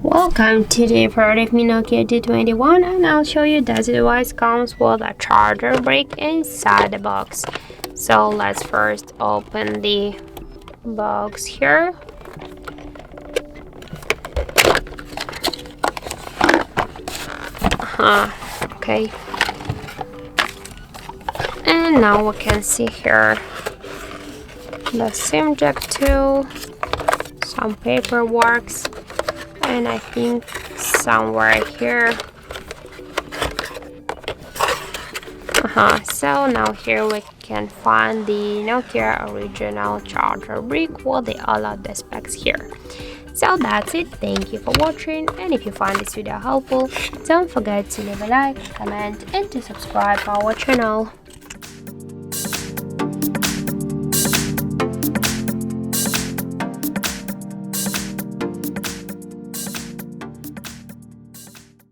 Welcome to the product Nokia G21, and I'll show you that the device comes with a charger brick inside the box. So let's first open the box here. Okay. And now we can see here the SIM jack too, some paperwork, and I think somewhere here. So now here we can find the Nokia original charger brick with the all of the specs here. So that's it. Thank you for watching, and if you find this video helpful, don't forget to leave a like, comment, and to subscribe our channel.